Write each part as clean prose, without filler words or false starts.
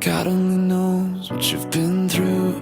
God only knows what you've been through.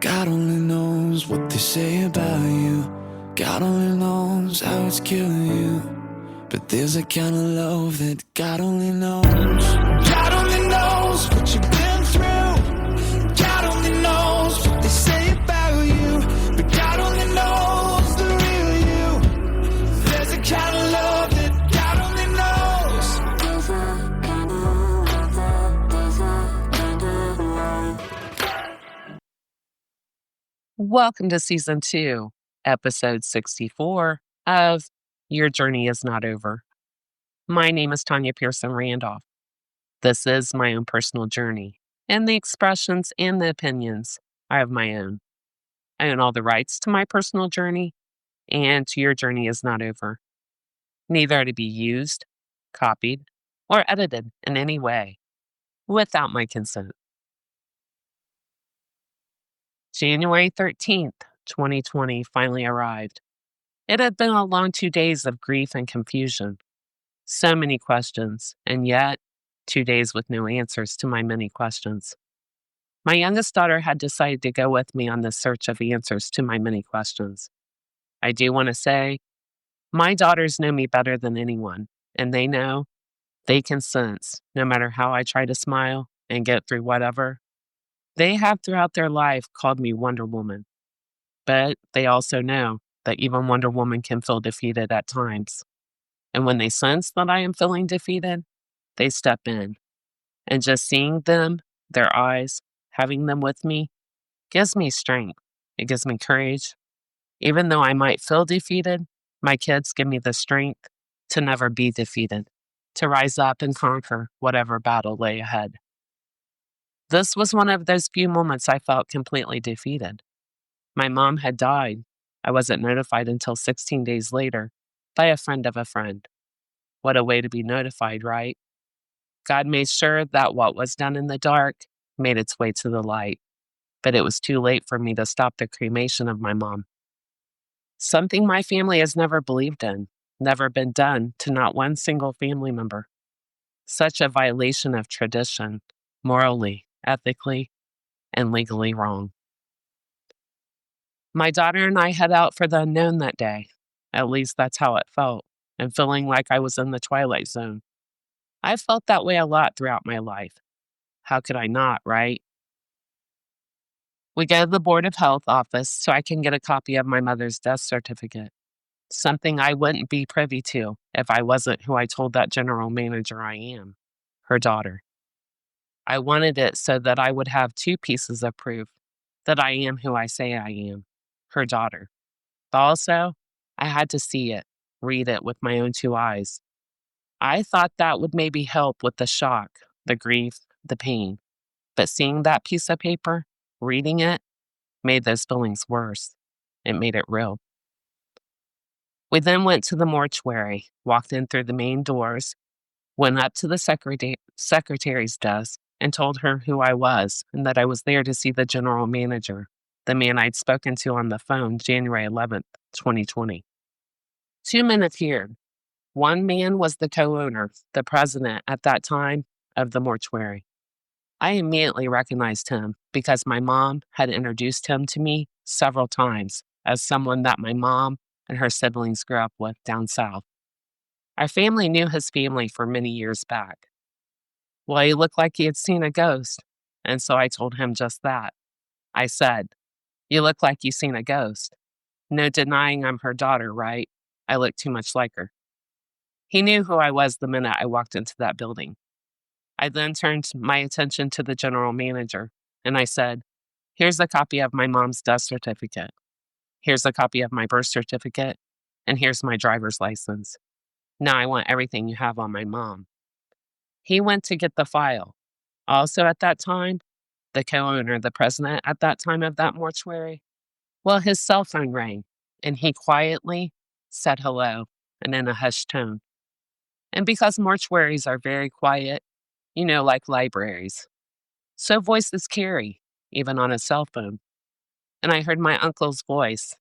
God only knows what they say about you. God only knows how it's killing you. But there's a kind of love that God only knows. God only knows what you've been through. God only knows what they say about you. But God only knows the real you. There's a kind of love that God only knows. Welcome to Season 2, Episode 64 of Your Journey Is Not Over. My name is Tanya Pearson Randolph. This is my own personal journey, and the expressions and the opinions are of my own. I own all the rights to my personal journey, and your journey is not over. Neither are to be used, copied, or edited in any way without my consent. January 13th, 2020 finally arrived. It had been a long 2 days of grief and confusion. So many questions, and yet 2 days with no answers to my many questions. My youngest daughter had decided to go with me on this search of answers to my many questions. I do want to say, my daughters know me better than anyone, and they can sense, no matter how I try to smile and get through whatever. They have throughout their life called me Wonder Woman. But they also know that even Wonder Woman can feel defeated at times. And when they sense that I am feeling defeated, they step in. And just seeing them, their eyes, having them with me, gives me strength. It gives me courage. Even though I might feel defeated, my kids give me the strength to never be defeated, to rise up and conquer whatever battle lay ahead. This was one of those few moments I felt completely defeated. My mom had died. I wasn't notified until 16 days later by a friend of a friend. What a way to be notified, right? God made sure that what was done in the dark made its way to the light, but it was too late for me to stop the cremation of my mom. Something my family has never believed in, never been done to not one single family member. Such a violation of tradition, morally, ethically, and legally wrong. My daughter and I head out for the unknown that day. At least that's how it felt, and feeling like I was in the twilight zone. I've felt that way a lot throughout my life. How could I not, right? We go to the Board of Health office so I can get a copy of my mother's death certificate, something I wouldn't be privy to if I wasn't who I told that general manager I am, her daughter. I wanted it so that I would have two pieces of proof that I am who I say I am, her daughter. But also, I had to see it, read it with my own two eyes. I thought that would maybe help with the shock, the grief, the pain. But seeing that piece of paper, reading it, made those feelings worse. It made it real. We then went to the mortuary, walked in through the main doors, went up to the secretary's desk, and told her who I was and that I was there to see the general manager, the man I'd spoken to on the phone January 11th, 2020. Two men appeared. One man was the co-owner, the president at that time of the mortuary. I immediately recognized him because my mom had introduced him to me several times as someone that my mom and her siblings grew up with down south. Our family knew his family for many years back. Well, he looked like he had seen a ghost, and so I told him just that. I said, "You look like you've seen a ghost. No denying I'm her daughter, right? I look too much like her." He knew who I was the minute I walked into that building. I then turned my attention to the general manager, and I said, "Here's a copy of my mom's death certificate. Here's a copy of my birth certificate, and here's my driver's license. Now I want everything you have on my mom." He went to get the file. Also at that time, the co-owner, the president at that time of that mortuary, well, his cell phone rang, and he quietly said hello and in a hushed tone. And because mortuaries are very quiet, like libraries, so voices carry, even on a cell phone. And I heard my uncle's voice,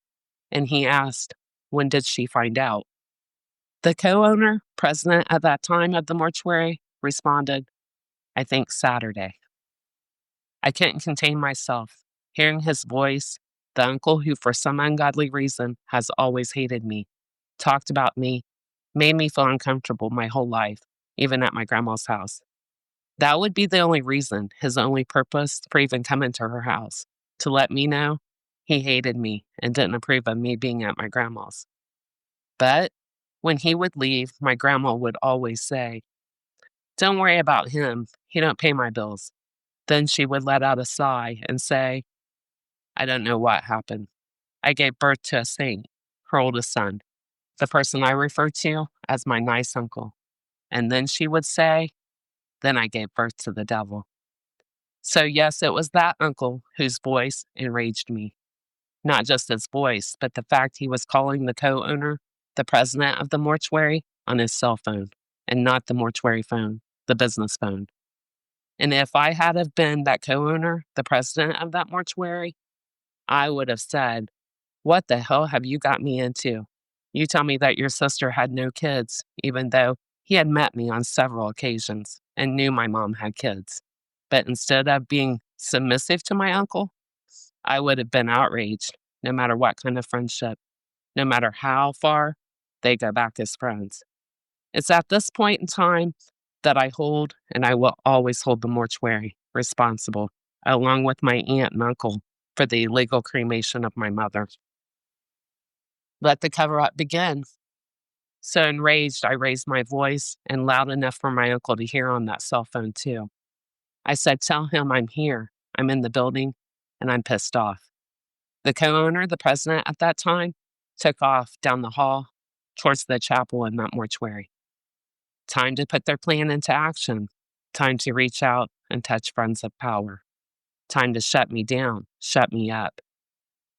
and he asked, "When did she find out?" The co-owner, president at that time of the mortuary, responded, "I think Saturday." I couldn't contain myself. Hearing his voice, the uncle who for some ungodly reason has always hated me, talked about me, made me feel uncomfortable my whole life, even at my grandma's house. That would be the only reason, his only purpose for even coming to her house, to let me know he hated me and didn't approve of me being at my grandma's. But when he would leave, my grandma would always say, "Don't worry about him. He don't pay my bills." Then she would let out a sigh and say, "I don't know what happened. I gave birth to a saint, her oldest son, the person I refer to as my nice uncle." And then she would say, "Then I gave birth to the devil." So yes, it was that uncle whose voice enraged me. Not just his voice, but the fact he was calling the co-owner, the president of the mortuary, on his cell phone, and not the mortuary phone, the business phone. And if I had have been that co-owner, the president of that mortuary, I would have said, "What the hell have you got me into? You tell me that your sister had no kids, even though he had met me on several occasions and knew my mom had kids. But instead of being submissive to my uncle, I would have been outraged, no matter what kind of friendship, no matter how far they go back as friends. It's at this point in time that I hold, and I will always hold the mortuary responsible, along with my aunt and uncle, for the illegal cremation of my mother. Let the cover-up begin. So enraged, I raised my voice and loud enough for my uncle to hear on that cell phone too. I said, "Tell him I'm here. I'm in the building, and I'm pissed off." The co-owner, the president at that time, took off down the hall towards the chapel in that mortuary. Time to put their plan into action. Time to reach out and touch friends of power. Time to shut me down, shut me up.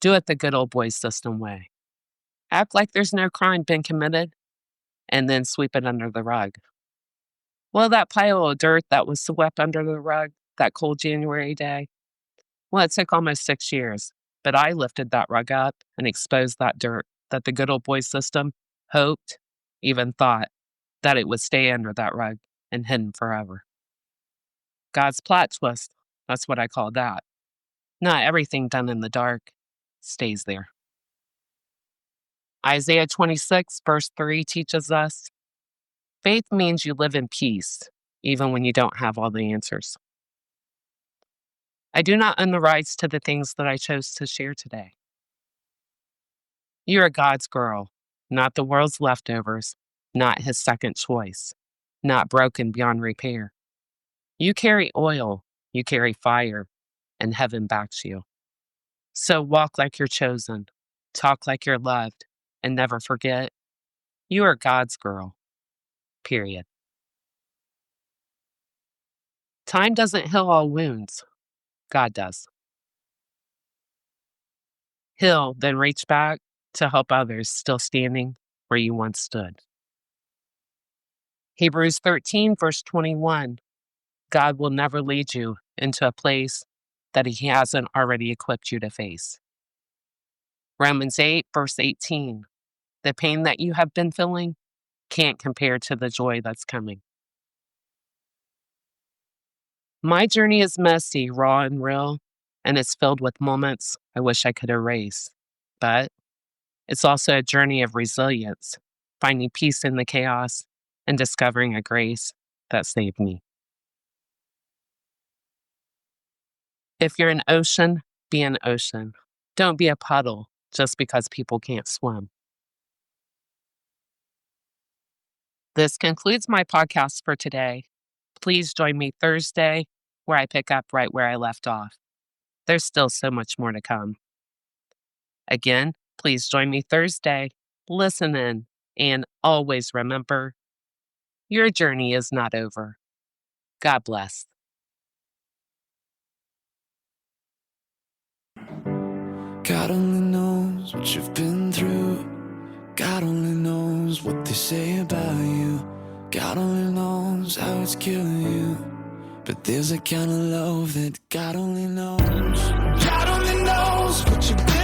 Do it the good old boy system way. Act like there's no crime been committed, and then sweep it under the rug. Well, that pile of dirt that was swept under the rug that cold January day, well, it took almost 6 years, but I lifted that rug up and exposed that dirt that the good old boy system hoped, even thought, that it would stay under that rug and hidden forever. God's plot twist, that's what I call that. Not everything done in the dark stays there. Isaiah 26, verse 3 teaches us, faith means you live in peace, even when you don't have all the answers. I do not own the rights to the things that I chose to share today. You are God's girl, not the world's leftovers, not his second choice, not broken beyond repair. You carry oil, you carry fire, and heaven backs you. So walk like you're chosen, talk like you're loved, and never forget, you are God's girl. Period. Time doesn't heal all wounds. God does. Heal, then reach back to help others still standing where you once stood. Hebrews 13, verse 21. God will never lead you into a place that he hasn't already equipped you to face. Romans 8, verse 18. The pain that you have been feeling can't compare to the joy that's coming. My journey is messy, raw, and real, and it's filled with moments I wish I could erase. But it's also a journey of resilience, finding peace in the chaos and discovering a grace that saved me. If you're an ocean, be an ocean. Don't be a puddle just because people can't swim. This concludes my podcast for today. Please join me Thursday, where I pick up right where I left off. There's still so much more to come. Again, please join me Thursday. Listen in, and always remember, your journey is not over. God bless. God only knows what you've been through. God only knows what they say about you. God only knows how it's killing you. But there's a kind of love that God only knows. God only knows what you've been